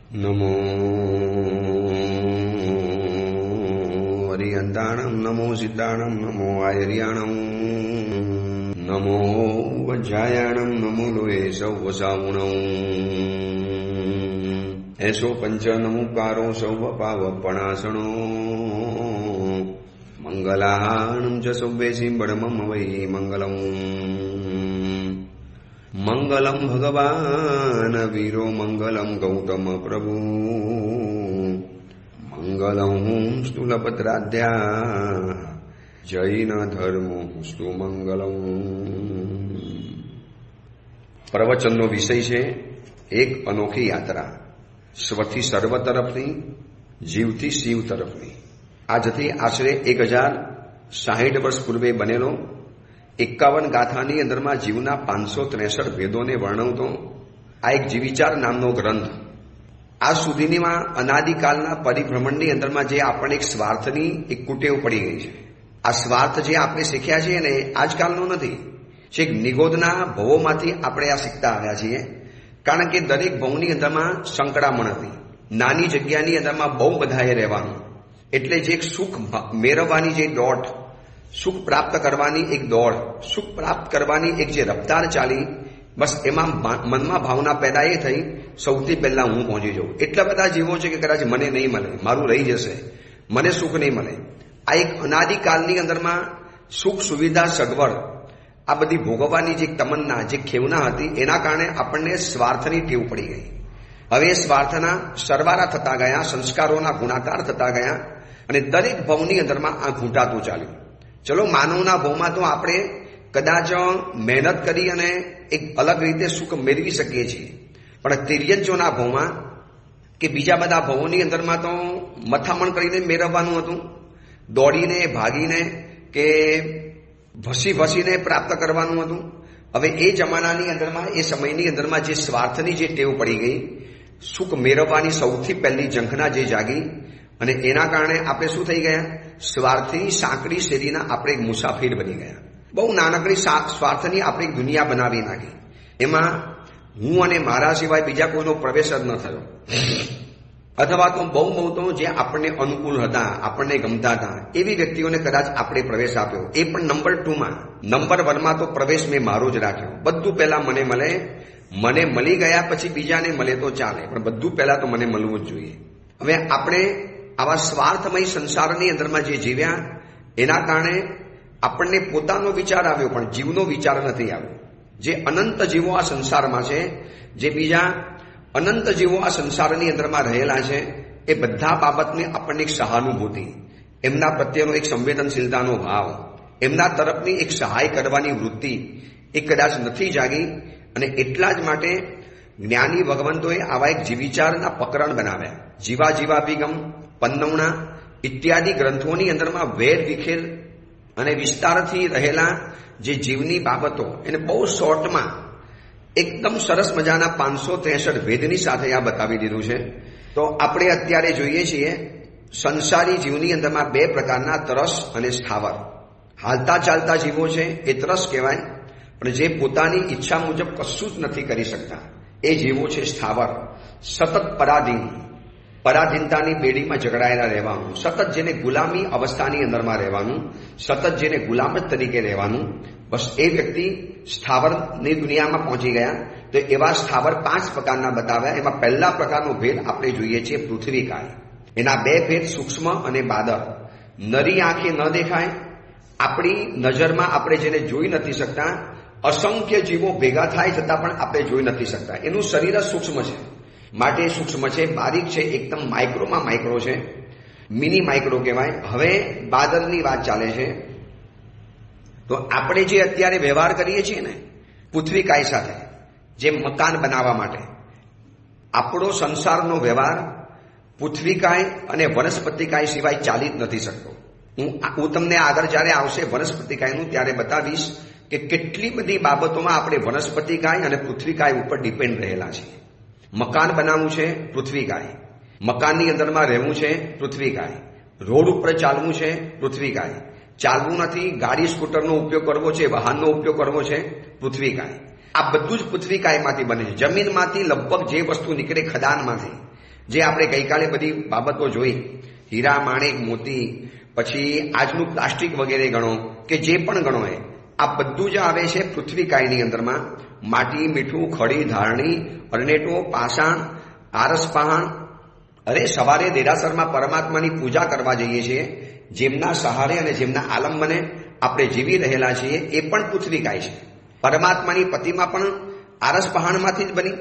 નમો હરિયંતાણમ નમો સિદ્ધાણમ નમો આયર્યાણમ નમો વજ્રાયાણમ નમો લોહે સૌવસાવુણમ એસો પંચ નમુકારો સૌવ પાવપણાસણો મંગલાણમ ચ સૌવે સિંબડમમ વૈ મંગલમ મંગલમ ભગવાન વીરો મંગલમ ગૌતમ પ્રભુ મંગલમ સ્થૂલપત્રાધ્યા જૈન ધર્મો સ્તુ મંગલમ. પ્રવચનનો વિષય છે એક અનોખી યાત્રા, સ્વથી સર્વ તરફની, જીવથી શિવ તરફની. આજથી આશરે 1060 વર્ષ પૂર્વે બનેલો 51 ગાથાની અંદરમાં જીવના 563 ભેદોને વર્ણવતો આ એક જીવિચાર નામનો ગ્રંથ. આ સુધીનીમાં અનાદિકાલના પરિભ્રમણની અંદરમાં જે આપણને એક સ્વાર્થની એક કુટેવ પડી ગઈ છે. આ સ્વાર્થ જે આપણે શીખ્યા છીએ ને આજકાલનો નથી, છેક નિગોદના ભવોમાંથી આપણે આ શીખતા આવ્યા છીએ. કારણ કે દરેક ભવની અંદરમાં સંકળામણ હતી. નાની જગ્યાની અંદરમાં બહુ બધાએ રહેવાનું, એટલે જે એક સુખ મેળવવાની જે દોડ, સુખ પ્રાપ્ત કરવાની એક દોડ, સુખ પ્રાપ્ત કરવાની એક જે રફતાર ચાલી, બસ એમાં મનમાં ભાવના પેદા એ થઈ સૌથી પહેલા હું પહોંચી જાઉં. એટલા બધા જીવો છે કે કદાચ મને નહીં મળે, મારું રહી જશે, મને સુખ નહીં મળે. આ એક અનાદિકાલની અંદરમાં સુખ સુવિધા સગવડ આ બધી ભોગવવાની જે તમન્ના, જે ખેવના હતી, એના કારણે આપણને સ્વાર્થની ટેવ પડી ગઈ. હવે સ્વાર્થના સરવાળા થતા ગયા, સંસ્કારોના ગુણાકાર થતા ગયા અને દરેક ભવની અંદરમાં આ ઘૂંટાતું ચાલ્યું. ચલો, માનવના ભવમાં તો આપણે કદાચ મહેનત કરી અને એક અલગ રીતે સુખ મેળવી શકીએ છીએ, પણ તિર્યજોના ભવમાં કે બીજા બધા ભવોની અંદરમાં તો મથામણ કરીને મેળવવાનું હતું, દોડીને ભાગીને કે ભસીને પ્રાપ્ત કરવાનું હતું. હવે એ જમાનાની અંદરમાં, એ સમયની અંદરમાં જે સ્વાર્થની જે ટેવ પડી ગઈ, સુખ મેળવવાની સૌથી પહેલી ઝંખના જે જાગી, અને એના કારણે આપણે શું થઈ ગયા, સ્વાર્થની સાંકડી શેરીના આપણે એક મુસાફિર બની ગયા. બહુ નાનકડી સ્વાર્થની આપણે એક દુનિયા બનાવી નાખી. એમાં હું અને મારા સિવાય બીજા કોઈનો પ્રવેશ જ ન થયો. અથવા તો બહુ તો જે આપણને અનુકૂળ હતા, આપણને ગમતા હતા, એવી વ્યક્તિઓને કદાચ આપણે પ્રવેશ આપ્યો. એ પણ નંબર 2માં. નંબર 1માં તો પ્રવેશ મેં મારો જ રાખ્યો. બધું પહેલા મને મળે, મને મળી ગયા પછી બીજાને મળે તો ચાલે, પણ બધું પહેલા તો મને મળવું જ જોઈએ. હવે આપણે આવા સ્વાર્થમય સંસારની અંદરમાં જે જીવ્યા, એના કારણે આપણને પોતાનો વિચાર આવ્યો પણ જીવનો વિચાર નથી આવ્યો. જે અનંત જીવો આ સંસારમાં છે, જે બીજા અનંત જીવો આ સંસારની અંદરમાં રહેલા છે, એ બધા બાબતની આપણને એક સહાનુભૂતિ, એમના પ્રત્યેનો એક સંવેદનશીલતાનો ભાવ, એમના તરફની એક સહાય કરવાની વૃત્તિ એ કદાચ નથી જાગી. અને એટલા જ માટે જ્ઞાની ભગવંતોએ આવા એક જીવિચારના પ્રકરણ બનાવ્યા. જીવાભિગમ, પન્નવણા ઇત્યાદિ ગ્રંથોની અંદરમાં વેર વિખેર અને વિસ્તારથી રહેલા જે જીવની બાબતો એને બહુ શોર્ટમાં એકદમ સરસ મજાના 563 ભેદની સાથે આ બતાવી દીધું છે. તો આપણે અત્યારે જોઈએ છીએ સંસારી જીવની અંદરમાં 2 પ્રકારના, તરસ અને સ્થાવર. હાલતા ચાલતા જીવો છે એ તરસ કહેવાય, પણ જે પોતાની ઈચ્છા મુજબ કશું જ નથી કરી શકતા એ જીવો છે સ્થાવર. સતત પરાધીનતાની બેડીમાં જકડાયેલા રહેવાનું, સતત જેને ગુલામી અવસ્થાની અંદરમાં રહેવાનું, સતત જેને ગુલામ જ તરીકે રહેવાનું, બસ એ વ્યક્તિ સ્થાવરની દુનિયામાં પહોંચી ગયા. તો એવા સ્થાવર 5 પ્રકારના બતાવ્યા. એમાં પહેલા પ્રકારનો ભેદ આપણે જોઈએ છીએ પૃથ્વીકાય. એના 2 ભેદ સૂક્ષ્મ અને બાદર. નરી આંખે ન દેખાય, આપણી નજરમાં આપણે જેને જોઈ નથી શકતા, અસંખ્ય જીવો ભેગા થાય છતાં પણ આપણે જોઈ નથી શકતા. એનું શરીર જ સૂક્ષ્મ છે, માટે સૂક્ષ્મ છે, બારીક છે, એકદમ માઇક્રોમાં માઇક્રો છે, મિની માઇક્રો કહેવાય. હવે બાદરની વાત ચાલે છે. તો આપણે જે અત્યારે વ્યવહાર કરીએ છીએ ને પૃથ્વીકાય સાથે, જે મકાન બનાવવા માટે, આપણો સંસારનો વ્યવહાર પૃથ્વીકાય અને વનસ્પતિકાય સિવાય ચાલી જ નથી શકતો. હું તમને આગળ જ્યારે આવશે વનસ્પતિકાયનું ત્યારે બતાવીશ કે કેટલી બધી બાબતોમાં આપણે વનસ્પતિકાય અને પૃથ્વીકાય ઉપર ડિપેન્ડ રહેલા છીએ. મકાન બનાવવું છે પૃથ્વીકાય, મકાનની અંદરમાં રહેવું છે પૃથ્વીકાય, રોડ ઉપર ચાલવું છે પૃથ્વીકાય, ચાલવું નથી, ગાડી સ્કૂટરનો ઉપયોગ કરવો છે, વાહનનો ઉપયોગ કરવો છે પૃથ્વીકાય. આ બધું જ પૃથ્વીકાયમાંથી બને છે. જમીનમાંથી લગભગ જે વસ્તુ નીકળે ખદાનમાંથી, જે આપણે ગઈકાલે બધી બાબતો જોઈ, હીરા, માણેક, મોતી, પછી આજનું પ્લાસ્ટિક વગેરે ગણો કે જે પણ ગણો એ આ બધું જ આવે છે પૃથ્વીકાયની અંદરમાં. માટી, મીઠું, ખડી, ધારણી, અરનેટો, પાષાણ, આરસપહાણ. અરે સવારે દેરાસરમાં પરમાત્માની પૂજા કરવા જઈએ છીએ, જેમના સહારે અને જેમના આલંબને આપણે જીવી રહેલા છીએ એ પણ પૃથ્વીકાય છે. પરમાત્માની પ્રતિમા પણ આરસપહાણમાંથી જ બની.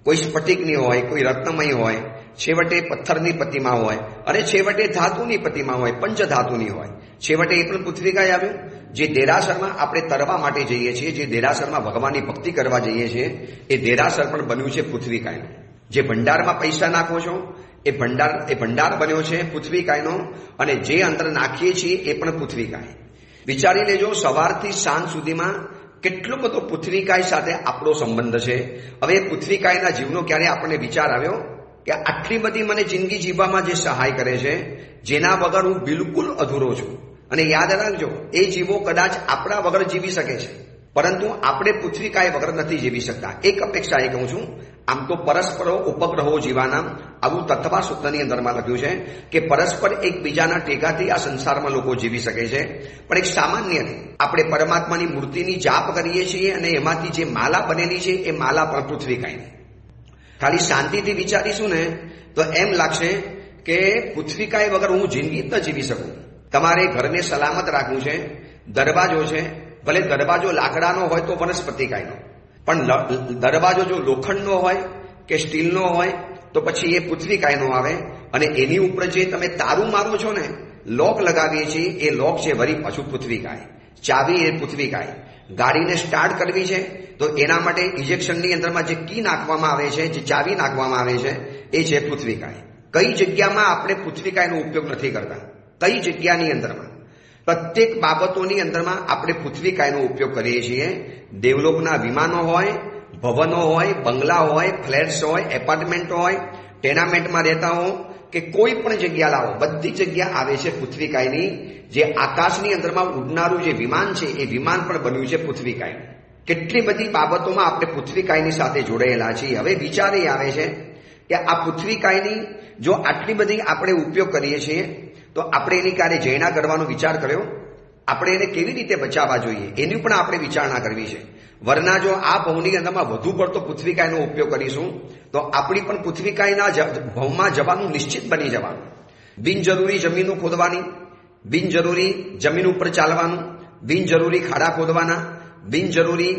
કોઈ સ્ફટિકની હોય, કોઈ રત્નમય હોય, છેવટે પથ્થરની પ્રતિમા હોય અને છેવટે ધાતુની પ્રતિમા હોય, પંચધાતુની હોય, છેવટે એ પણ પૃથ્વીકાય આવ્યું. જે દેરાસરમાં આપણે તરવા માટે જઈએ છીએ, જે દેરાસરમાં ભગવાનની ભક્તિ કરવા જઈએ છીએ, એ દેરાસર પણ બન્યું છે પૃથ્વીકાયનું. જે ભંડારમાં પૈસા નાખો છો એ ભંડાર બન્યો છે પૃથ્વીકાયનો, અને જે અંદર નાખીએ છીએ એ પણ પૃથ્વીકાય. વિચારી લેજો, સવારથી સાંજ સુધીમાં કેટલો બધો પૃથ્વીકાય સાથે આપણો સંબંધ છે. હવે પૃથ્વીકાયના જીવનો ક્યારે આપણને વિચાર આવ્યો કે આટલી બધી મને જિંદગી જીવવામાં જે સહાય કરે છે, જેના વગર હું બિલકુલ અધૂરો છું. અને યાદ રાખજો, એ જીવો કદાચ આપણા વગર જીવી શકે છે, પરંતુ આપણે પૃથ્વીકાય વગર નથી જીવી શકતા. એક અપેક્ષા એ કહું છું, આમ તો પરસ્પરો ઉપગ્રહો જીવાના, આવું તત્વા સૂત્રની અંદરમાં લખ્યું છે કે પરસ્પર એકબીજાના ટેકાથી આ સંસારમાં લોકો જીવી શકે છે. પણ એક સામાન્ય આપણે પરમાત્માની મૂર્તિની જાપ કરીએ છીએ અને એમાંથી જે માલા બનેલી છે એ માલા પણ પૃથ્વીકાયની. ખાલી શાંતિથી વિચારીશું ને તો એમ લાગશે કે પૃથ્વીકાય વગર હું જિંદગી ન જીવી શકું. તમારે ઘરને સલામત રાખવું છે, દરવાજો છે, ભલે દરવાજો લાકડાનો હોય તો વનસ્પતિકાયનો, પણ દરવાજો જો લોખંડનો હોય કે સ્ટીલનો હોય તો પછી એ પૃથ્વીકાયનો આવે. અને એની ઉપર જે તમે તારું મારો છો ને, લોક લગાવીએ છીએ, એ લોક છે વળી પાછું પૃથ્વીકાય. ચાવી એ પૃથ્વીકાય. ગાડીને સ્ટાર્ટ કરવી છે તો એના માટે ઇજેક્શનની અંદરમાં જે કી નાખવામાં આવે છે, જે ચાવી નાખવામાં આવે છે, એ છે પૃથ્વીકાય. કઈ જગ્યામાં આપણે પૃથ્વીકાયનો ઉપયોગ નથી કરતા? કઈ જગ્યાની અંદરમાં? પ્રત્યેક બાબતોની અંદરમાં આપણે પૃથ્વીકાયનો ઉપયોગ કરીએ છીએ. દેવલોકના વિમાનો હોય, ભવનો હોય, બંગલા હોય, ફ્લેટ્સ હોય, એપાર્ટમેન્ટો હોય, ટેનામેન્ટમાં રહેતા હો કે કોઈ પણ જગ્યા લાવો, બધી જગ્યા આવે છે પૃથ્વીકાયની. જે આકાશની અંદરમાં ઉડનારું જે વિમાન છે એ વિમાન પણ બન્યું છે પૃથ્વીકાયનું. કેટલી બધી બાબતોમાં આપણે પૃથ્વીકાયની સાથે જોડાયેલા છીએ. હવે વિચાર એ આવે છે કે આ પૃથ્વીકાયની જો આટલી બધી આપણે ઉપયોગ કરીએ છીએ તો આપણે એની ક્યારે જૈના કરવાનો વિચાર કર્યો? આપણે એને કેવી રીતે બચાવવા જોઈએ એની પણ આપણે વિચારણા કરવી છે. વરના જો આ ભવની અંદરમાં વધુ પડતો પૃથ્વીકાયનો ઉપયોગ કરીશું તો આપણી પણ પૃથ્વીકાયના ભવમાં જવાનું નિશ્ચિત બની જવાનું. બિનજરૂરી જમીનો ખોદવાની, બિનજરૂરી જમીન ઉપર ચાલવાનું, બિનજરૂરી ખાડા ખોદવાના, બિનજરૂરી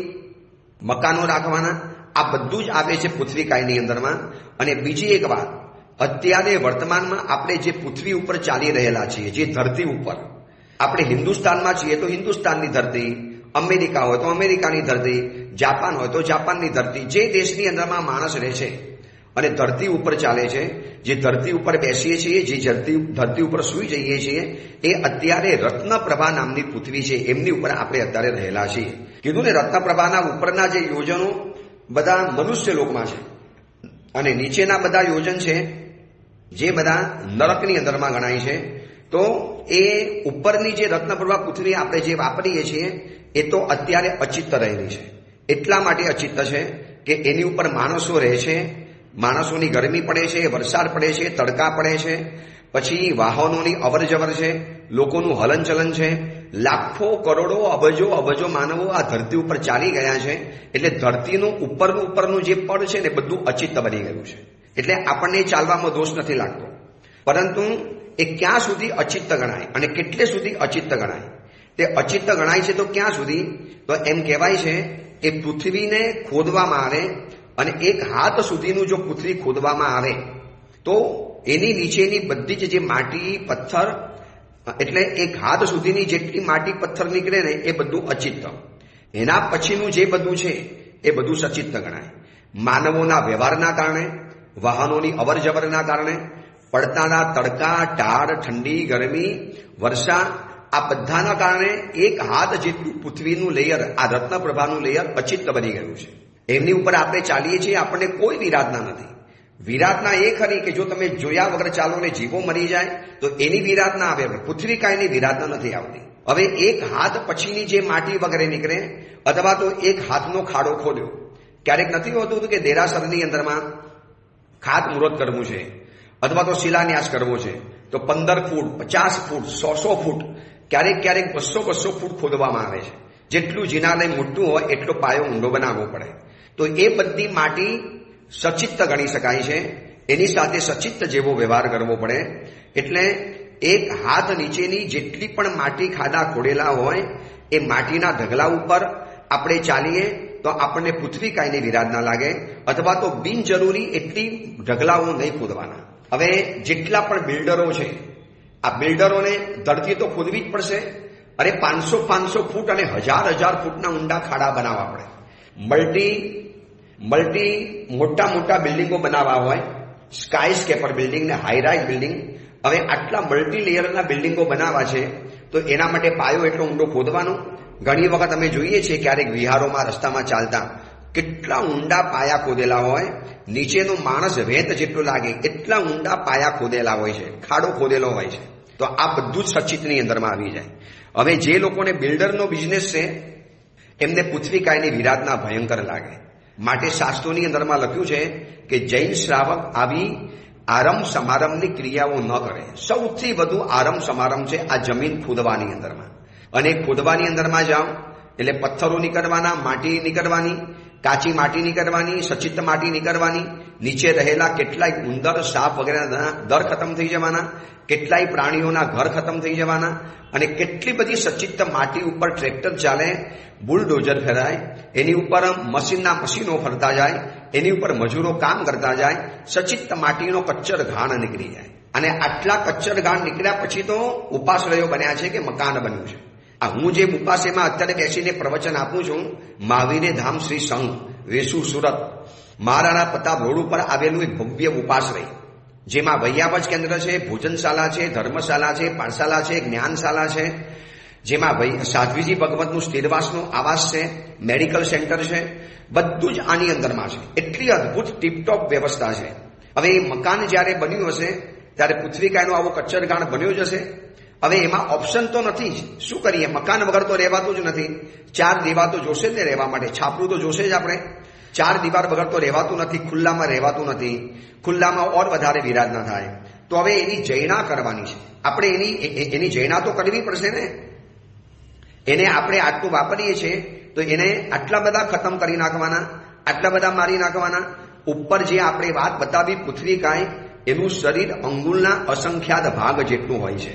મકાનો રાખવાના, આ બધું જ આવે છે પૃથ્વીકાયની અંદરમાં. અને બીજી એક વાત, અત્યારે વર્તમાનમાં આપણે જે પૃથ્વી ઉપર ચાલી રહેલા છીએ, જે ધરતી ઉપર, આપણે હિન્દુસ્તાનમાં છીએ તો હિન્દુસ્તાનની ધરતી, અમેરિકા હોય તો અમેરિકાની ધરતી, જાપાન હોય તો જાપાનની ધરતી, જે દેશની અંદરમાં માણસ રહે છે અને ધરતી ઉપર ચાલે છે, જે ધરતી ઉપર બેસીએ છીએ, જે ધરતી ઉપર સૂઈ જઈએ છીએ, એ અત્યારે રત્નપ્રભા નામની પૃથ્વી છે, એમની ઉપર આપણે અત્યારે રહેલા છીએ. કીધું ને, રત્નપ્રભાના ઉપરના જે યોજનો બધા મનુષ્ય લોકમાં છે અને નીચેના બધા યોજન છે જે બધા નરકની અંદરમાં ગણાય છે. તો એ ઉપરની જે રત્નપ્રભા પૃથ્વી આપણે જે વાપરીએ છીએ એ તો અત્યારે અચિત્ત રહેલી છે. એટલા માટે અચિત્ત છે કે એની ઉપર માણસો રહે છે, માણસોની ગરમી પડે છે, વરસાદ પડે છે, તડકા પડે છે, પછી વાહનોની અવર જવર છે, લોકોનું હલનચલન છે. લાખો કરોડો અબજો માનવો આ ધરતી ઉપર ચાલી ગયા છે. એટલે ધરતીનું ઉપરનું જે પડ છે ને બધું અચિત્ત બની ગયું છે. એટલે આપણને ચાલવામાં દોષ નથી લાગતો, પરંતુ એ ક્યાં સુધી અચિત્ત ગણાય અને કેટલે સુધી અચિત્ત ગણાય? તે અચિત્ત ગણાય છે તો ક્યાં સુધી? તો એમ કહેવાય છે કે પૃથ્વીને ખોદવામાં આવે અને એક હાથ સુધીનું જો પૃથ્વી ખોદવામાં આવે તો એની નીચેની બધી જ જે માટી, પથ્થર, એટલે એક હાથ સુધીની જેટલી માટી, પથ્થર નીકળે ને એ બધું અચિત્ત. એના પછીનું જે બધું છે એ બધું સચિત્ત ગણાય. માનવોના વ્યવહારના કારણે, વાહનોની અવર જવરના કારણે, પડતાના તડકા, ટાઢ, ઠંડી, ગરમી, વર્ષા, આ બધાના કારણે એક હાથ જેટલું પૃથ્વીનું લેયર, આ રત્નપ્રભાનું લેયર અચિત્ત બની ગયું છે. એમની ઉપર આપણે ચાલીએ છીએ, આપણને કોઈ વિરાધના નથી. વિરાધના એ ખરી કે જો તમે જોયા વગર ચાલો ને જીવો મરી જાય તો એની વિરાધના આવે. પૃથ્વીકાયની વિરાધના નથી આવતી. હવે એક હાથ પછીની જે માટી વગેરે નીકળે, અથવા તો એક હાથનો ખાડો ખોલ્યો. ક્યારેક નથી હોતું કે દેરાસરની અંદરમાં ખાત મુહૂર્ત કરવું છે અથવા તો શિલાન્યાસ કરવો છે તો 15 ફૂટ, 50 ફૂટ, 100 ફૂટ, ક્યારેક 200 ફૂટ ખોદવામાં આવે છે. જેટલું જિનાલય મોટું હોય એટલો પાયો ઊંડો બનાવવો પડે. તો એ બધી માટી સચિત્ત ગણી શકાય છે. એની સાથે સચિત્ત જેવો વ્યવહાર કરવો પડે. એટલે એક હાથ નીચેની જેટલી પણ માટી ખાડા ખોડેલા હોય એ માટીના ઢગલા ઉપર આપણે ચાલીએ તો આપણને પૃથ્વી કાંઈની વિરાધના લાગે, અથવા તો બિનજરૂરી એટલી ઢગલાઓ નહીં ખોદવાના. હવે જેટલા પણ બિલ્ડરો છે, આ બિલ્ડરોને ધરતી તો ખોદવી જ પડશે. અરે 500 ફૂટ અને 1000 ફૂટના ઊંડા ખાડા બનાવવા પડે. મલ્ટી મોટા બિલ્ડિંગો બનાવવા હોય, સ્કાય સ્કેપર બિલ્ડિંગ ને હાઈરાઇઝ બિલ્ડિંગ. હવે આટલા મલ્ટી લેયરના બિલ્ડિંગો બનાવવા છે તો એના માટે પાયો એટલો ઊંડો ખોદવાનો. ઘણી વખત અમે જોઈએ છીએ ક્યારેક વિહારોમાં રસ્તામાં ચાલતા કેટલા ઊંડા પાયા ખોદેલા હોય, નીચેનો માણસ રેત જેટલો લાગે એટલા ઊંડા પાયા ખોદેલા હોય છે, ખાડો ખોદેલો હોય છે. તો આ બધું જ સચિતની અંદરમાં આવી જાય. હવે જે લોકોને બિલ્ડરનો બિઝનેસ છે એમને પૃથ્વી કાયની વિરાધના ભયંકર લાગે. માટે શાસ્ત્રોની અંદરમાં લખ્યું છે કે જૈન શ્રાવક આવી આરંભ સમારંભની ક્રિયાઓ ન કરે. સૌથી વધુ આરંભ સમારંભ છે આ જમીન ખોદવાની અંદરમાં. અને ખોદવાની અંદરમાં જાઓ એટલે પથ્થરો નીકળવાના, માટી નીકળવાની, કાચી માટી નીકળવાની, સચિત્ત માટી નીકળવાની, નીચે રહેલા કેટલાય ઉંદર, સાપ વગેરેના દર ખતમ થઈ જવાના, કેટલાય પ્રાણીઓના ઘર ખતમ થઈ જવાના, અને કેટલી બધી સચિત્ત માટી ઉપર ટ્રેક્ટર ચાલે, બુલડોઝર ફેરાય, એની ઉપર મશીનો ફરતા જાય, એની ઉપર મજૂરો કામ કરતા જાય, સચિત્ત માટીનો કચ્ચર ઘાણ નીકળી જાય. અને આટલા કચ્ચર ઘાણ નીકળ્યા પછી તો ઉપાશ્રયો બન્યા છે કે મકાન બન્યું છે. આ હું જે ઉપાસેમાં અત્યારે બેસીને પ્રવચન આપું છું, મહાવીરે ધામ શ્રી સંઘ, વેસુ, સુરત, મહારાણા પ્રતાપ રોડ ઉપર આવેલું એક ભવ્ય ઉપાશ્રય, જેમાં વૈયાવજ કેન્દ્ર છે, ભોજનશાળા છે, ધર્મશાળા છે, પાઠશાળા છે, જ્ઞાનશાળા છે, જેમાં સાધ્વીજી ભગવતનું સ્થિરવાસનો આવાસ છે, મેડિકલ સેન્ટર છે, બધું જ આની અંદરમાં છે. એટલી અદભુત ટીપટોપ વ્યવસ્થા છે. હવે એ મકાન જ્યારે બન્યું હશે ત્યારે પૃથ્વીકાયનો આવો કચ્ચરગાણ બન્યો જ હશે. હવે એમાં ઓપ્શન તો નથી જ. શું કરીએ, મકાન વગર તો રહેવાતું જ નથી. 4 દીવાલ તો જોશે જ ને રહેવા માટે, છાપરું તો જોશે જ આપણે. 4 દીવાલ વગર તો રહેવાતું નથી, ખુલ્લામાં રહેવાતું નથી. ખુલ્લામાં ઓર વધારે વિરાધના થાય. તો હવે એની જૈના કરવાની છે. આપણે એની જૈના તો કરવી પડશે ને. એને આપણે આટલું વાપરીએ છીએ તો એને આટલા બધા ખતમ કરી નાખવાના, આટલા બધા મારી નાખવાના. ઉપર જે આપણે વાત બતાવી પૃથ્વીકાય, એનું શરીર અંગુલના અસંખ્યાત ભાગ જેટલું હોય છે.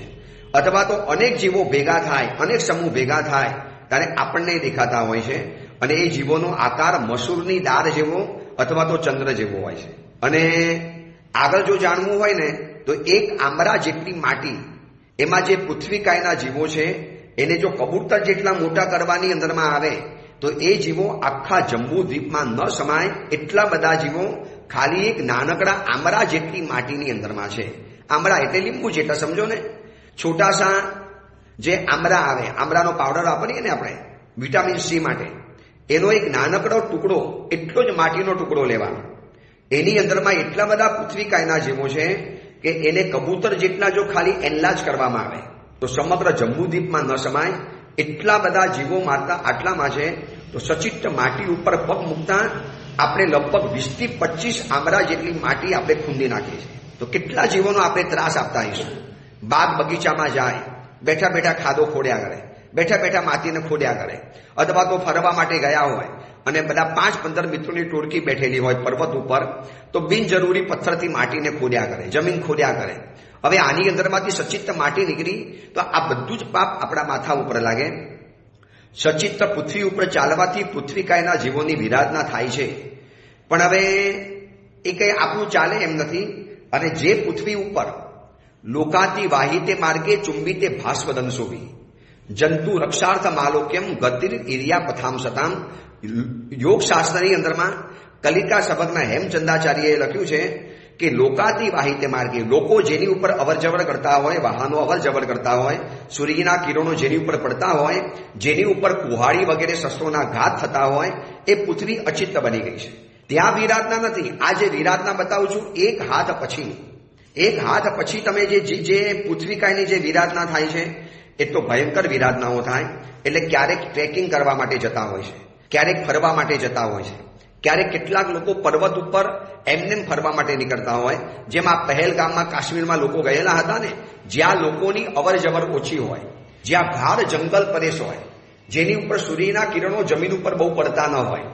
અથવા તો અનેક જીવો ભેગા થાય, અનેક સમૂહ ભેગા થાય ત્યારે આપણને દેખાતા હોય છે. અને એ જીવોનો આકાર મસૂરની દાળ જેવો અથવા તો ચંદ્ર જેવો હોય છે. અને આગળ જો જાણવું હોય ને તો એક આંબરા જેટલી માટી, એમાં જે પૃથ્વીકાયના જીવો છે એને જો કબૂતર જેટલા મોટા કરવાની અંદરમાં આવે તો એ જીવો આખા જંબુ દ્વીપમાં ન સમાય એટલા બધા જીવો ખાલી એક નાનકડા આંબરા જેટલી માટીની અંદરમાં છે. આંબરા એટલે લીંબુ જેટલા, સમજો ને. છોટાસા જે આંબરા આવે, આંબરાનો પાવડર વાપરીએ ને આપણે વિટામિન સી માટે, એનો એક નાનકડો ટુકડો, એટલો જ માટીનો ટુકડો લેવાનો. એની અંદરમાં એટલા બધા પૃથ્વીકાયના જીવો છે કે એને કબૂતર જેટલા જો ખાલી એનલાજ કરવામાં આવે તો સમગ્ર જંબુદ્વીપમાં ન સમાય એટલા બધા જીવો મારતા આટલામાં છે. તો સચિત્ત માટી ઉપર પગ મૂકતા આપણે લગભગ 20 થી 25 આંબરા જેટલી માટી આપણે ખૂંદી નાખીએ છીએ. તો કેટલા જીવોનો આપણે ત્રાસ આપતા આવીશું. બાગ બગીચામાં જાય, બેઠા બેઠા ખાડો ખોડ્યા કરે, બેઠા બેઠા માટીને ખોડ્યા કરે. અથવા તો ફરવા માટે ગયા હોય અને બધા 5-15 મિત્રોની ટોળકી બેઠેલી હોય પર્વત ઉપર, તો બિનજરૂરી પથ્થરથી માટીને ખોડ્યા કરે, જમીન ખોડ્યા કરે. હવે આની અંદરમાંથી સચિત્ત માટી નીકળી તો આ બધું જ પાપ આપણા માથા ઉપર લાગે. સચિત્ત પૃથ્વી ઉપર ચાલવાથી પૃથ્વીકાયના જીવોની વિરાધના થાય છે. પણ હવે એ કંઈ આપણું ચાલે એમ નથી. અને જે પૃથ્વી ઉપર લોકાતી વાહિતે માર્ગે ચુંબિતે ભાસ્વદંશોભી જંતુ રક્ષાર્થ માલોક્યમ ગતિર ઇરિયા પથામ સતામ, યોગશાસ્ત્રની અંદરમાં કલિકા સબકના હેમચંદાચાર્યએ લખ્યું છે કે લોકાતી વાહિતે માર્ગે, લોકો જેની ઉપર અવરજવર કરતા હોય, વાહનો અવરજવર કરતા હોય, સૂર્યના કિરણો જેની ઉપર પડતા હોય, જેની ઉપર કુહાડી વગેરે શસ્ત્રોના ઘાત થતા હોય, એ પૃથ્વી અચિત્ત બની ગઈ છે. ત્યાં વિરાધના નથી. આ જે વિરાધના બતાવું છું એક હાથ પછી તમે જે પૃથ્વીકાયની જે વિરાધના થાય છે એ તો ભયંકર વિરાધનાઓ થાય. એટલે ક્યારેક ટ્રેકિંગ કરવા માટે જતા હોય છે, ક્યારેક ફરવા માટે જતા હોય છે, ક્યારેક કેટલાક લોકો પર્વત ઉપર એમને ફરવા માટે નીકળતા હોય, જેમ આ પહેલગામમાં કાશ્મીરમાં લોકો ગયેલા હતા ને, જ્યાં લોકોની અવર જવર ઓછી હોય, જ્યાં ગાઢ જંગલ પરેશ હોય, જેની ઉપર સૂર્યના કિરણો જમીન ઉપર બહુ પડતા ન હોય,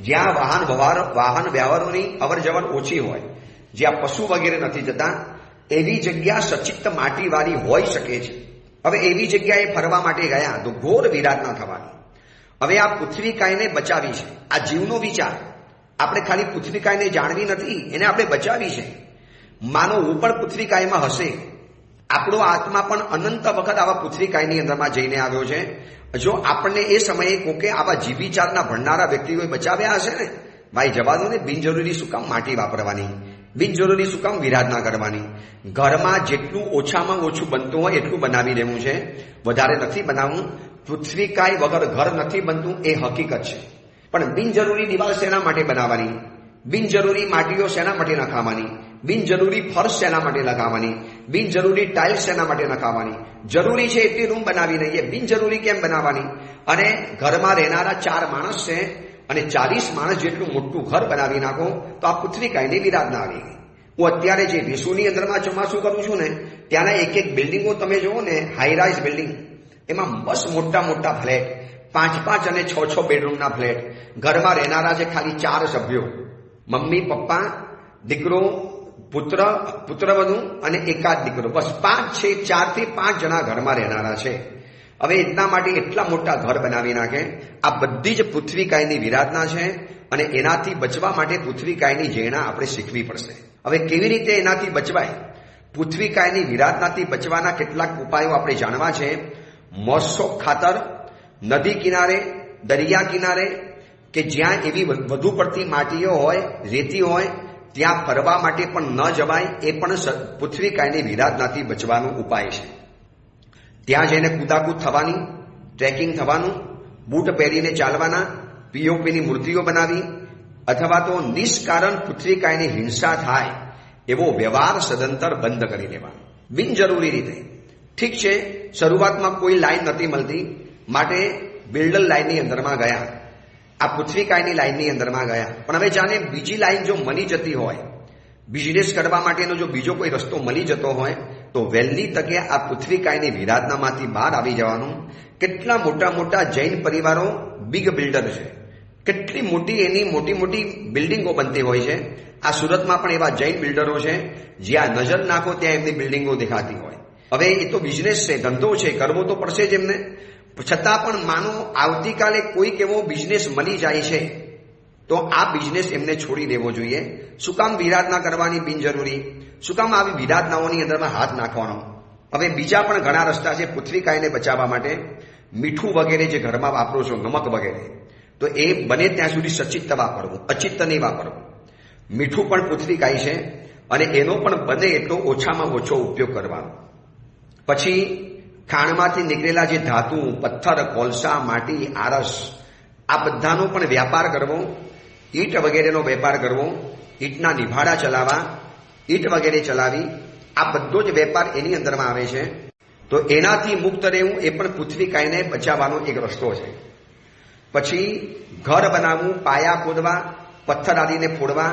જ્યાં વાહન વ્યવહારોની અવર જવર ઓછી હોય, જ્યાં પશુ વગેરે નથી જતા, એવી જગ્યા સચિત્ત માટીવાળી હોઈ શકે છે. હવે એવી જગ્યાએ ફરવા માટે ગયા તો ઘોર વિરાધના થવાની. હવે આ પૃથ્વીકાયને બચાવી છે. આ જીવનો વિચાર, આપણે ખાલી પૃથ્વીકાયને જાણવી નથી, એને આપણે બચાવી છે. માનો હું પણ પૃથ્વીકાયમાં હશે, આપણો આત્મા પણ અનંત વખત આવા પૃથ્વીકાયની અંદરમાં જઈને આવ્યો છે. જો આપણને એ સમયે કોકે આવા જીવિચારના ભણનારા વ્યક્તિઓએ બચાવ્યા હશે ને, ભાઈ જવા દો ને, બિનજરૂરી શું કામ માટી વાપરવાની, બિનજરૂરી શું કામ વિરાધના કરવાની. ઘરમાં જેટલું ઓછામાં ઓછું બનતું હોય એટલું બનાવી દેવું છે, વધારે નથી બનાવવું. પૃથ્વીકાય વગર ઘર નથી બનતું, એ હકીકત છે. પણ બિનજરૂરી દિવાલ શેના માટે બનાવવાની, બિનજરૂરી માટીઓ શેના માટે નખાવાની, બિનજરૂરી ફર્શ શેના માટે લગાવવાની, બિનજરૂરી ટાઇલ્સ શેના માટે નખાવાની. જરૂરી છે એટલી રૂમ બનાવી લઈએ, બિનજરૂરી કેમ બનાવવાની? અને ઘરમાં રહેનારા 4 માણસ છે અને 40 માણસ જેટલું મોટું ઘર બનાવી નાખો તો આ પૃથ્વીકાયની વિરાધના આવી ગઈ. હું અત્યારે જે વેસુની અંદરમાં ચોમાસું કરું છું ને, ત્યાંના એક બિલ્ડિંગો તમે જુઓ ને, હાઈરાઇઝ બિલ્ડિંગ, એમાં બસ મોટા મોટા ફ્લેટ, 5 અને 6 બેડરૂમના ફ્લેટ. ઘરમાં રહેનારા છે ખાલી 4 સભ્યો, મમ્મી પપ્પા, દીકરો, પુત્રવધુ અને એકાદ દીકરો, બસ 5 છે, 4 થી 5 જણા ઘરમાં રહેનારા છે. હવે એટલા માટે એટલા મોટા ઘર બનાવી નાખે. આ બધી જ પૃથ્વીકાયની વિરાધના છે અને એનાથી બચવા માટે પૃથ્વીકાયની જૈના આપણે શીખવી પડશે. હવે કેવી રીતે એનાથી બચવાય? પૃથ્વીકાયની વિરાધનાથી બચવાના કેટલાક ઉપાયો આપણે જાણવા છે. મોસોક ખાતર, નદી કિનારે, દરિયા કિનારે કે જ્યાં એવી વધુ પડતી માટીઓ હોય, રેતી હોય, ત્યાં ફરવા માટે પણ ન જવાય. એ પણ પૃથ્વીકાયની વિરાધનાથી બચવાનો ઉપાય છે. ત્યાં જઈને કૂદાકૂદ થવાની, ટ્રેકિંગ થવાનું, બૂટ પહેરીને ચાલવાના, પીઓપીની મૂર્તિઓ બનાવી, અથવા તો નિષ્કારણ પૃથ્વીકાયની હિંસા થાય એવો વ્યવહાર સદંતર બંધ કરી દેવાનો, બિનજરૂરી રીતે. ઠીક છે, શરૂઆતમાં કોઈ લાઈન નથી મળતી, માટે બિલ્ડર લાઈનની અંદરમાં ગયા, આ પૃથ્વીકાયની લાઈનની અંદરમાં ગયા. પણ હવે જાણે બીજી લાઈન જો મળી જતી હોય, બિઝનેસ કરવા માટેનો જો બીજો કોઈ રસ્તો મળી જતો હોય, તો વહેલી તકે આ પૃથ્વીકાયની વિરાધનામાંથી બહાર આવી જવાનું. કેટલા મોટા મોટા જૈન પરિવારો બિગ બિલ્ડર છે, કેટલી મોટી એની મોટી બિલ્ડિંગો બનતી હોય છે. આ સુરતમાં પણ એવા જૈન બિલ્ડરો છે, જ્યાં નજર નાખો ત્યાં એમની બિલ્ડિંગો દેખાતી હોય. હવે એ તો બિઝનેસ છે, ધંધો છે, કરવો તો પડશે જ એમને. છતાં પણ માનો આવતીકાલે કોઈક એવો બિઝનેસ મળી જાય છે તો આ બિઝનેસ એમને છોડી દેવો જોઈએ. શું કામ વિરાધના કરવાની બિનજરૂરી? શું કામ આવી વિરાધનાઓની અંદરમાં હાથ નાખવાનો? હવે બીજા પણ ઘણા રસ્તા છે પૃથ્વીકાયને બચાવવા માટે. મીઠું વગેરે જે ઘરમાં વાપરો છો, નમક વગેરે, તો એ બને ત્યાં સુધી સચિત્ત વાપરવું, અચિત્ત નહીં વાપરવું. મીઠું પણ પૃથ્વીકાય છે અને એનો પણ બને એટલો ઓછામાં ઓછો ઉપયોગ કરવાનો. પછી ખાણમાંથી નીકળેલા જે ધાતુ, પથ્થર, કોલસા, માટી, આરસ, આ બધાનો પણ વ્યાપાર કરવો. ઈંટ વગેરેનો વેપાર કરવો, ઈંટના નિભાડા ચલાવવા, ઈંટ વગેરે ચલાવી, આ બધો જ વેપાર એની અંદરમાં આવે છે. તો એનાથી મુક્ત રહેવું એ પણ પૃથ્વીકાયને બચાવવાનો એક રસ્તો છે. પછી ઘર બનાવવું, પાયા ખોદવા, પથ્થર આદિને ફોડવા,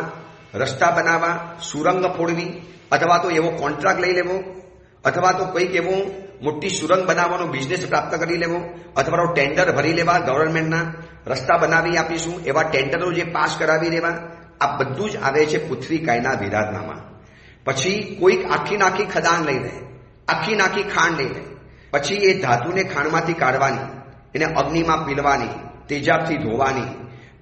રસ્તા બનાવવા, સુરંગ ફોડવી, અથવા તો એવો કોન્ટ્રાક્ટ લઈ લેવો, અથવા તો કંઈક એવો મોટી સુરંગ બનાવવાનો બિઝનેસ પ્રાપ્ત કરી લેવો, અથવા તો ટેન્ડર ભરી લેવા ગવર્મેન્ટના, રસ્તા બનાવી આપીશું એવા ટેન્ડરો જે પાસ કરાવી લેવા. આ બધું જ આવે છે પૃથ્વીકાયના વિરાધનામાં. પછી કોઈક આખી ખદાન લઈ લે, આખી ખાંડ લઈ લે, પછી એ ધાતુને ખાણમાંથી કાઢવાની, એને અગ્નિમાં પીલવાની, તેજાબથી ધોવાની,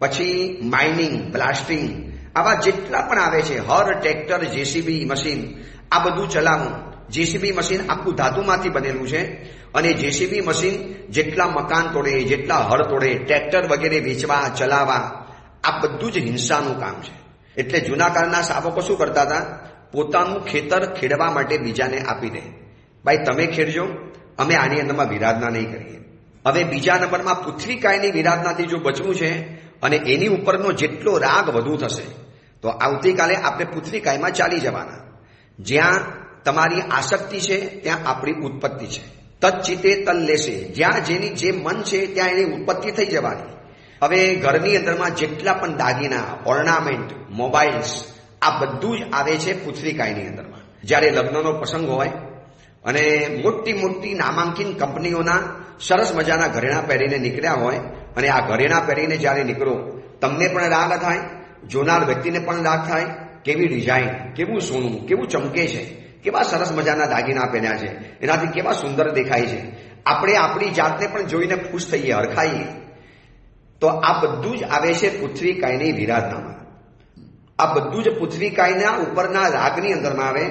પછી માઇનિંગ, બ્લાસ્ટિંગ, આવા જેટલા પણ આવે છે, હર, ટ્રેક્ટર, જેસીબી મશીન, આ બધું ચલાવવું. જેસીબી મશીન આખું ધાતુમાંથી બનેલું છે અને જેસીબી મશીન જેટલા મકાન તોડે, જેટલા હળ તોડે, ટ્રેક્ટર વગેરે વેચવા, ચલાવવા, આ બધું જ હિંસાનું કામ છે. એટલે જૂના કાળના શાસકો શું કરતા હતા? પોતાનું ખેતર ખેડવા માટે બીજાને આપી દે, ભાઈ તમે ખેડજો, અમે આની અંદરમાં વિરાધના નહીં કરીએ. હવે બીજા નંબરમાં પૃથ્વીકાયની વિરાધનાથી જો બચવું છે અને એની ઉપરનો જેટલો રાગ વધુ થશે તો આવતીકાલે આપણે પૃથ્વીકાયમાં ચાલી જવાના. જ્યાં તમારી આસક્તિ છે ત્યાં આપણી ઉત્પત્તિ છે. તચ્ચિતે તલ્લેશે, જ્યાં જેની જે મન છે ત્યાં એની ઉત્પત્તિ થઈ જવાની. હવે ઘરની અંદરમાં જેટલા પણ દાગીના, ઓર્નામેન્ટ, મોબાઈલ્સ, આ બધું જ આવે છે પૃથ્વીકાયની અંદરમાં. જ્યારે લગ્નનો પ્રસંગ હોય અને મોટી મોટી નામાંકિત કંપનીઓના સરસ મજાના ઘરેણાં પહેરીને નીકળ્યા હોય અને આ ઘરેણાં પહેરીને જ્યારે નીકળો, તમને પણ રાગ થાય, જોનાર વ્યક્તિને પણ રાગ થાય. કેવી ડિઝાઇન, કેવું સોનું, કેવું ચમકે છે, કેવા સરસ મજાના દાગીના પહેર્યા છે, એનાથી કેવા સુંદર દેખાય છે. આપણે આપણી જાતને પણ જોઈને ખુશ થઈએ, હરખાઈએ. તો આ બધું જ આવે છે પૃથ્વીકાયની વિરાધનામાં. આ બધું જ પૃથ્વીકાયના ઉપરના રાગની અંદરમાં આવે.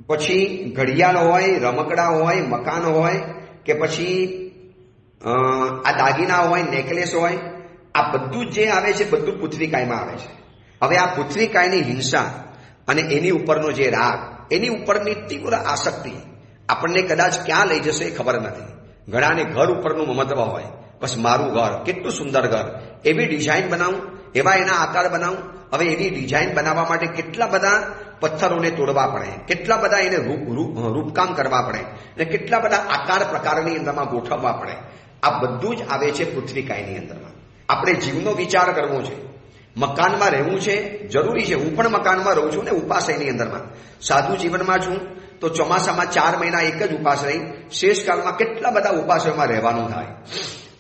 પછી ઘડિયાળ હોય, રમકડા હોય, મકાન હોય કે પછી આ દાગીના હોય, નેકલેસ હોય, આ બધું જ જે આવે છે બધું પૃથ્વીકાયમાં આવે છે. હવે આ પૃથ્વીકાયની હિંસા અને એની ઉપરનો જે રાગ, એની ઉપરની તીવ્ર આસક્તિ આપણને કદાચ ક્યાં લઈ જશે ખબર નથી. ઘણાને ઘર ઉપરનું મમત્વ હોય, બસ મારું ઘર કેટલું સુંદર ઘર, એવી ડિઝાઇન બનાવું, એવા એના આકાર બનાવું. હવે એવી ડિઝાઇન બનાવવા માટે કેટલા બધા પથ્થરોને તોડવા પડે, કેટલા બધા એને રૂપકામ કરવા પડે અને કેટલા બધા આકાર પ્રકારની અંદરમાં ગોઠવવા પડે. આ બધું જ આવે છે પૃથ્વીકાયની અંદરમાં. આપણે જીવનો વિચાર કરવો છે. મકાનમાં રહેવું છે, જરૂરી છે. હું પણ મકાનમાં રહું છું ને ઉપાશ્રયની અંદરમાં. સાધુ જીવનમાં છું તો ચોમાસામાં 4 મહિના એક જ ઉપાશ્રય, શેષકાળમાં કેટલા બધા ઉપાશ્રયમાં રહેવાનું થાય.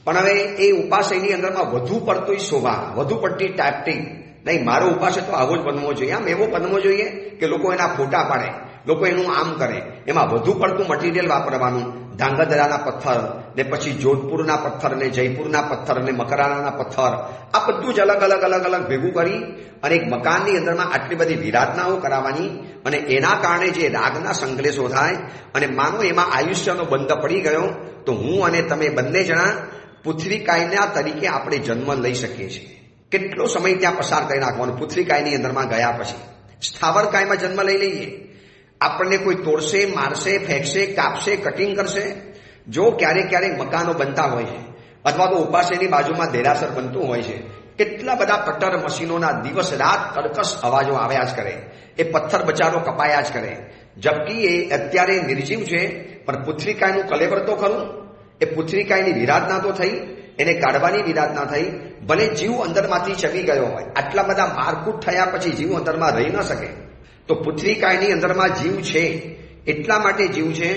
પણ હવે એ ઉપાશ્રયની અંદરમાં વધુ પડતી શોભા, વધુ પડતી ટાઈપટિંગ નહીં, મારો ઉપાશ્રય તો આવો જ બનવો જોઈએ, આમ એવો બનવો જોઈએ કે લોકો એના ફોટા પાડે, લોકો એનું આમ કરે. એમાં વધુ પડતું મટીરિયલ વાપરવાનું, ધાંગધ્રાના પથ્થર ને પછી જોધપુરના પથ્થર ને જયપુરના પથ્થર ને મકરાણાના પથ્થર, આ બધું જ અલગ અલગ અલગ અલગ ભેગું કરી અને એક મકાનની અંદરમાં આટલી બધી વિરાધનાઓ કરાવવાની. અને એના કારણે જે રાગના સંકલેશો થાય અને માનો એમાં આયુષ્યનો બંધ પડી ગયો તો હું અને તમે બંને જણા પૃથ્વીકાયના તરીકે આપણે જન્મ લઈ શકીએ છીએ. કેટલો સમય ત્યાં પસાર કરી નાખવાનો પૃથ્વીકાયની અંદરમાં ગયા પછી. સ્થાવર કાયમાં જન્મ લઈ લઈએ, આપણને કોઈ તોડશે, મારશે, ફેંકશે, કાપશે, કટિંગ કરશે. જો ક્યારેક ક્યારેક મકાનો બનતા હોય છે અથવા તો ઉપાશ્રયની બાજુમાં દેરાસર બનતું હોય છે, કેટલા બધા કટર મશીનોના દિવસ રાત કર્કશ અવાજો આવ્યા જ કરે, એ પથ્થર બચારો કપાયા જ કરે. જબકી એ અત્યારે નિર્જીવ છે, પણ પૃથ્વીકાયનું કલેબર તો ખરું. એ પૃથ્વીકાયની વિરાધના તો થઈ, એને કાઢવાની વિરાધના થઈ. ભલે જીવ અંદરમાંથી ચવી ગયો હોય, આટલા બધા મારકૂટ થયા પછી જીવ અંદરમાં રહી ન શકે. તો પૃથ્વીકાયની અંદરમાં જીવ છે, એટલા માટે જીવ છે.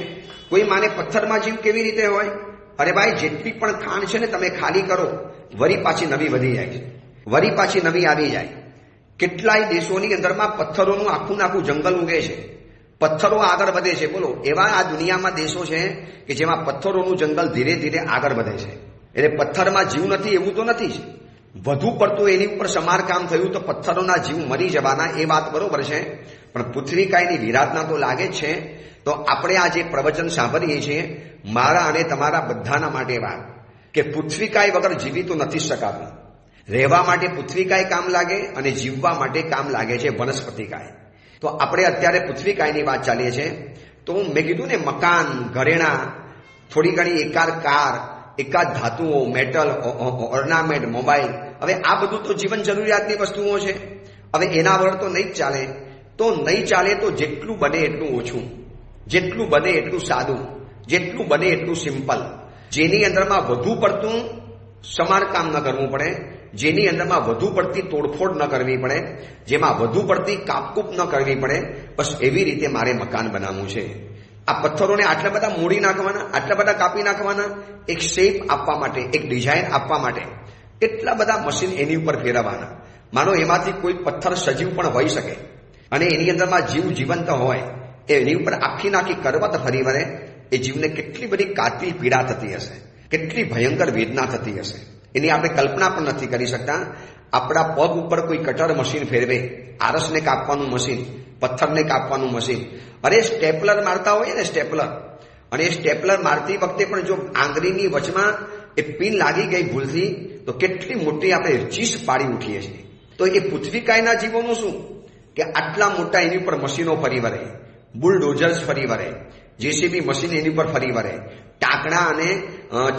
કોઈ માને પથ્થરમાં જીવ કેવી રીતે હોય? અરે ભાઈ, જેટલી પણ ખાણ છે ને તમે ખાલી કરો, વરી પાછી નવી વધી જાય છે, વરી પાછી નવી આવી જાય. કેટલાય દેશોની અંદરમાં પથ્થરોનું આખું નાખું જંગલ ઉગે છે, પથ્થરો આગળ વધે છે. બોલો, એવા આ દુનિયામાં દેશો છે કે જેમાં પથ્થરોનું જંગલ ધીરે ધીરે આગળ વધે છે. એટલે પથ્થરમાં જીવ નથી એવું તો નથી જ. વધુ પડતું એની ઉપર સમારકામ થયું તો પથ્થરોના જીવ મરી જવાના, એ વાત બરોબર છે. પણ પૃથ્વીકાયની વિરાધના તો લાગે જ છે. તો આપણે આ જે પ્રવચન સાંભળીએ છીએ, મારા અને તમારા બધાના માટે વાત કે પૃથ્વીકાય વગર જીવી તો નથી શકાતું. રહેવા માટે પૃથ્વીકાય કામ લાગે અને જીવવા માટે કામ લાગે છે વનસ્પતિકાય. તો આપણે અત્યારે પૃથ્વીકાયની વાત ચાલીએ છીએ. તો મેં કીધું ને, મકાન, ઘરેણા, થોડી ઘણી એકાદ કાર, એકાદ ધાતુઓ, મેટલ, ઓર્નામેન્ટ, મોબાઈલ, હવે આ બધું તો જીવન જરૂરિયાતની વસ્તુઓ છે. હવે એના વગર તો નહીં જ ચાલે. તો નહીં ચાલે તો જેટલું બને એટલું ઓછું, જેટલું બને એટલું સાદું, જેટલું બને એટલું સિમ્પલ, જેની અંદરમાં વધુ પડતું સમારકામ ન કરવું પડે, જેની અંદરમાં વધુ પડતી તોડફોડ ન કરવી પડે, જેમાં વધુ પડતી કાપકૂપ ન કરવી પડે, બસ એવી રીતે મારે મકાન બનાવવું છે. આ પથ્થરોને આટલા બધા મોડી નાખવાના, આટલા બધા કાપી નાખવાના, એક શેપ આપવા માટે, એક ડિઝાઇન આપવા માટે એટલા બધા મશીન એની ઉપર ફેરવવાના. માનો એમાંથી કોઈ પથ્થર સજીવ પણ હોઈ શકે અને એની અંદરમાં જીવ જીવંત હોય, એની ઉપર આખી નાખી કરવત ફરી વળે, એ જીવને કેટલી બધી કાતરી પીડા થતી હશે, કેટલી ભયંકર વેદના થતી હશે, એની આપણે કલ્પના પણ નથી કરી શકતા. આપણા પગ ઉપર કોઈ કટર મશીન ફેરવે, આરસને કાપવાનું મશીન, પથ્થરને કાપવાનું મશીન. અરે સ્ટેપલર મારતા હોય ને, સ્ટેપલર, અને એ સ્ટેપલર મારતી વખતે પણ જો આંગળીની વચમાં એ પિન લાગી ગઈ ભૂલથી તો કેટલી મોટી આપણે ચીસ પાડી ઉઠીએ છીએ. તો એ પૃથ્વીકાયના જીવોનું શું કે આટલા મોટા એની ઉપર મશીનો ફરી વળે, બુલડોઝર્સ ફરી વળે, જેસીબી મશીન એની ઉપર ફરી વળે, ટાંકણા અને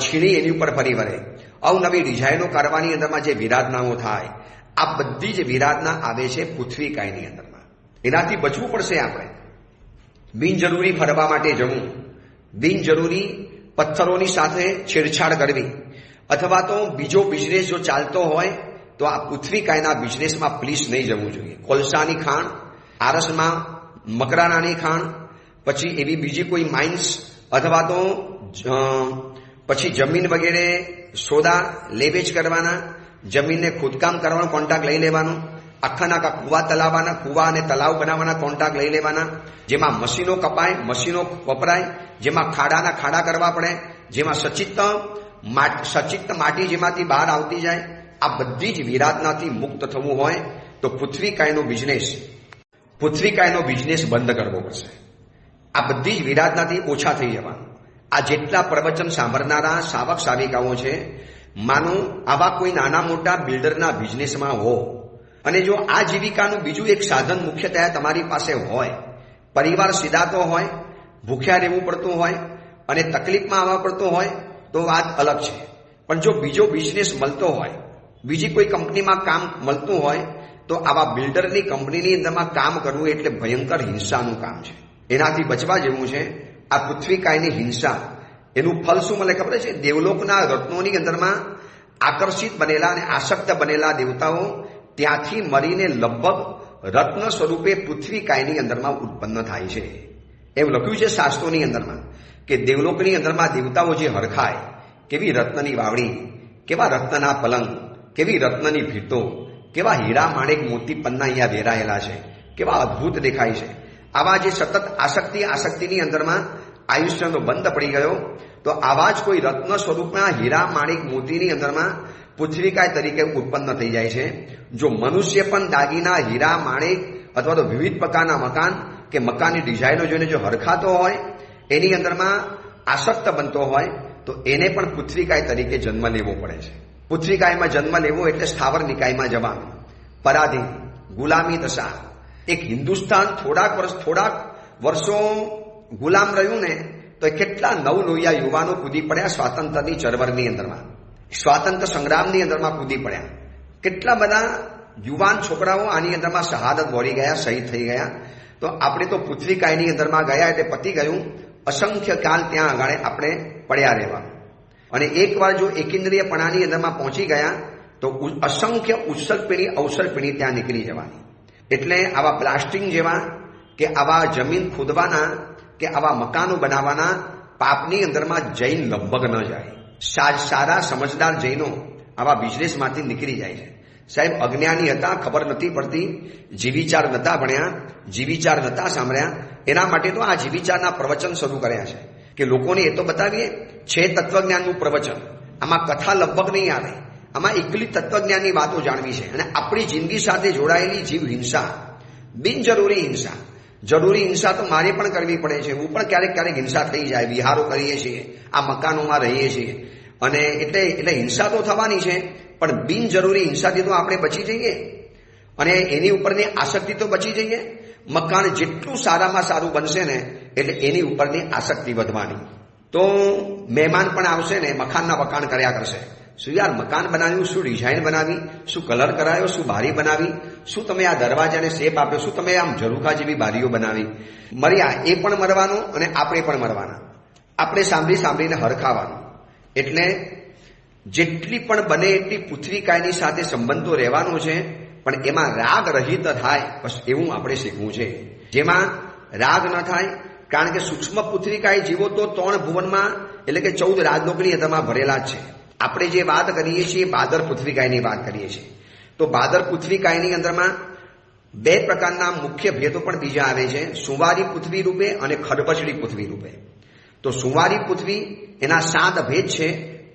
છીણી એની ઉપર ફરી વળે, અવનવી ડિઝાઇનો કરવાની અંદરમાં જે વિરાધનાઓ થાય, આ બધી જ વિરાધના આવે છે પૃથ્વીકાયની અંદરમાં. એનાથી બચવું પડશે આપણે. બિનજરૂરી ફરવા માટે જવું, બિનજરૂરી પથ્થરોની સાથે છેડછાડ કરવી અથવા તો બીજો બિઝનેસ જો ચાલતો હોય તો આ પૃથ્વી કાયના બિઝનેસમાં પ્લીઝ નહીં જવું જોઈએ. કોલસાની ખાણ, આરસમાં મકરાણાની ખાણ, પછી એવી બીજી કોઈ માઇન્સ અથવા તો પછી જમીન વગેરે સોદા લેવેચ કરવાના, જમીનને ખોદકામ કરવાનો કોન્ટ્રાક્ટ લઈ લેવાનો, આખાના આખા કુવા તલાવવાના, કુવા અને તલાવ બનાવવાના કોન્ટ્રાક્ટ લઈ લેવાના, જેમાં મશીનો કપાય, મશીનો વપરાય, જેમાં ખાડાના ખાડા કરવા પડે, જેમાં સચિત્ત માટી જેમાંથી બહાર આવતી જાય. આ બધી જ વિરાધનાથી મુક્ત થવું હોય તો પૃથ્વી કાયનો બિઝનેસ બંધ કરવો પડશે. આ બધી જ વિરાધનાથી ઓછા થઈ જવાનું. આ જેટલા પ્રવચન સાંભળનારા સાવક સાવિકાઓ છે, માનો આવા કોઈ નાના મોટા બિલ્ડરના બિઝનેસમાં હો અને જો આ જીવિકાનું બીજું એક સાધન મુખ્યતઃ તમારી પાસે હોય, પરિવાર સીધાતો હોય, ભૂખ્યા રહેવું પડતું હોય અને તકલીફમાં આવવા પડતું હોય તો વાત અલગ છે. પણ જો બીજો બિઝનેસ મળતો હોય, બીજી કોઈ કંપનીમાં કામ મળતું હોય તો આવા બિલ્ડરની કંપનીની અંદરમાં કામ કરવું એટલે ભયંકર હિંસાનું કામ છે. એનાથી બચવા જેવું છે. આ પૃથ્વી કાયની હિંસા, એનું ફલ શું મળે ખબર છે? દેવલોકના રત્નોની અંદરમાં આકર્ષિત બનેલા અને આસક્ત બનેલા દેવતાઓ ત્યાંથી મરીને લગભગ રત્ન સ્વરૂપે પૃથ્વી કાયની અંદરમાં ઉત્પન્ન થાય છે. એમ લખ્યું છે શાસ્ત્રોની અંદરમાં કે દેવલોકની અંદરમાં દેવતાઓ જે હરખાય, કેવી રત્નની વાવડી, કેવા રત્નના પલંગ, કેવી રત્નની ભીતો, કેવા હીરા માણેક મોતી પન્ના અહીંયા વેરાયેલા છે, કેવા અદ્ભુત દેખાય છે. આવા જે સતત આસક્તિની અંદરમાં આયુષ્યનો બંધ પડી ગયો તો આવા જ કોઈ રત્ન સ્વરૂપના હીરા માણેક મોતીની અંદરમાં પૃથ્વીકાય તરીકે ઉત્પન્ન થઈ જાય છે. જો મનુષ્ય પણ દાગીના, હીરા માણેક અથવા તો વિવિધ પ્રકારના મકાન કે મકાનની ડિઝાઇનો જોઈને જો હરખાતો હોય, એની અંદરમાં આસક્ત બનતો હોય તો એને પણ પૃથ્વીકાય તરીકે જન્મ લેવો પડે છે. પૃથ્વીકાયમાં જન્મ લેવો એટલે સ્થાવર નિકાયમાં જવાનું. પરાધીન, ગુલામી દશા. એક હિન્દુસ્તાન થોડાક વર્ષો ગુલામ રહ્યું ને તો કેટલા નવલોહિયા યુવાનો કૂદી પડ્યા સ્વાતંત્ર્યની ચળવળની અંદરમાં, સ્વાતંત્ર્ય સંગ્રામની અંદરમાં કૂદી પડ્યા. કેટલા બધા યુવાન છોકરાઓ આની અંદરમાં શહાદત વળી ગયા, શહીદ થઈ ગયા. તો આપણે તો પૃથ્વી કાયની અંદરમાં ગયા એટલે પતી ગયું. અસંખ્ય કાલ ત્યાં આગળ આપણે પડ્યા રહેવાનું. અને એકવાર જો એકેન્દ્રિયપણાની અંદરમાં પહોંચી ગયા તો અસંખ્ય ઉત્સર્ગ અવસર પેઢી ત્યાં નીકળી જવાની. એટલે આવા પ્લાસ્ટિંગ જેવા કે આવા જમીન ખોદવાના કે આવા મકાનો બનાવવાના પાપની અંદરમાં જૈન લગભગ ન જાય. સારા સમજદાર જૈનો આવા બિઝનેસમાંથી નીકળી જાય છે. સાહેબ અજ્ઞાની હતા, ખબર નથી પડતી, જીવિચાર નતા ભણ્યા, જીવિચાર નતા સાંભળ્યા. એના માટે તો આ જીવિચારના પ્રવચન શરૂ કર્યા છે કે લોકોને એ તો બતાવીએ છે તત્વજ્ઞાનનું પ્રવચન. આમાં કથા લગભગ નહીં આવે, આમાં એકલી તત્વજ્ઞાનની વાતો જાણવી છે. અને આપણી જિંદગી સાથે જોડાયેલી જીવ હિંસા, બિનજરૂરી હિંસા. જરૂરી હિંસા તો મારે પણ કરવી પડે છે. હું પણ ક્યારેક હિંસા થઈ જાય. વિહારો કરીએ છીએ, આ મકાનોમાં રહીએ છીએ અને એટલે હિંસા તો થવાની છે, પણ બિનજરૂરી હિંસાથી તો આપણે બચી જઈએ અને એની ઉપરની આસક્તિ તો બચી જઈએ. મકાન જેટલું સારામાં સારું બનશે ને એટલે એની ઉપરની આસક્તિ વધવાની. તો મહેમાન પણ આવશે ને મકાનના વખાણ કર્યા કરશે. શું યાર મકાન બનાવ્યું, શું ડિઝાઇન બનાવી, શું કલર કરાયો, શું બારી બનાવી, શું તમે આ દરવાજાને શેપ આપ્યો, શું તમે આમ ઝરૂખા જેવી બારીઓ બનાવી. મર્યા એ પણ મરવાનું અને આપણે પણ મરવાના. આપણે સાંભળીને હરખાવાનું. એટલે જેટલી પણ બને એટલી પૃથ્વી કાયની સાથે સંબંધો રહેવાનો છે, પણ એમાં રાગ રહિત થાય બસ એવું આપણે શીખવું છે. જેમાં રાગ ન થાય, કારણ કે સૂક્ષ્મ પૃથ્વી કાય જીવો તો 3 ભુવનમાં એટલે કે 14 રાજલોકની અંદરમાં ભરેલા જ છે. આપણે જે વાત કરીએ છીએ બાદર પૃથ્વી કાયની વાત કરીએ છીએ. તો બાદર પૃથ્વી કાયની અંદરમાં 2 પ્રકારના મુખ્ય ભેદો પણ બીજા આવે છે, સુવારી પૃથ્વી રૂપે અને ખરબચડી પૃથ્વી રૂપે. તો સુવારી પૃથ્વી એના 7 ભેદ છે: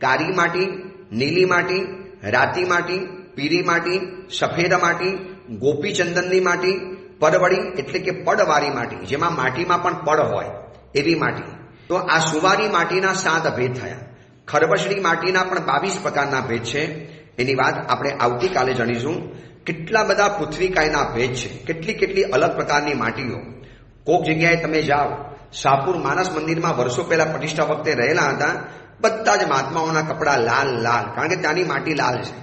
કાળી માટી, નીલી માટી, રાતી માટી, પીળી માટી, સફેદ માટી, ગોપીચંદનની માટી, પડવળી એટલે કે પડવાળી માટી, જેમાં માટીમાં પણ પડ હોય એવી માટી. તો આ સુવારી માટીના 7 ભેદ થયા. ખરબચડી માટીના પણ 22 પ્રકારના ભેદ છે. એની વાત આપણે આવતીકાલે જાણીશું. કેટલા બધા પૃથ્વી કાયના ભેદ છે, કેટલી અલગ પ્રકારની માટીઓ. કોક જગ્યાએ તમે જાઓ, શાહપુર માનસ મંદિરમાં વર્ષો પહેલા પ્રતિષ્ઠા વખતે રહેલા હતા, બધા જ મહાત્માઓના કપડા લાલ, કારણ કે ત્યાંની માટી લાલ છે.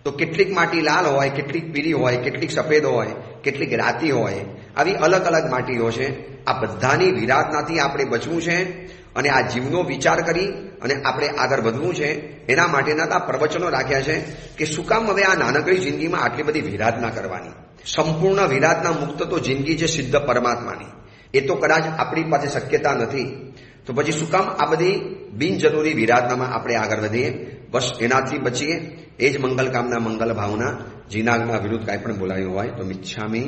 તો કેટલીક માટી લાલ હોય, કેટલીક પીળી હોય, કેટલીક સફેદ હોય, કેટલીક રાતી હોય. આવી અલગ અલગ માટીઓ છે. આ બધાની વિરાધનાથી આપણે બચવું છે અને આ જીવનો વિચાર કરી અને આપણે આગળ વધવું છે. એના માટેના આ પ્રવચનો રાખ્યા છે કે શું કામ હવે આ નાનકડી જિંદગીમાં આટલી બધી વિરાધના કરવાની. સંપૂર્ણ વિરાધના મુક્ત તો જિંદગી છે સિદ્ધ પરમાત્માની. એ તો કદાચ આપણી પાસે શક્યતા નથી. તો પછી શું કામ આ બધી બિનજરૂરી વિરાધનામાં આપણે આગળ વધીએ. બસ એનાથી બચીએ. એ જ મંગલ કામના મંગલ ભાવના. જીનાગના વિરુદ્ધ કાંઈ પણ બોલાયું હોય તો મિચ્છામી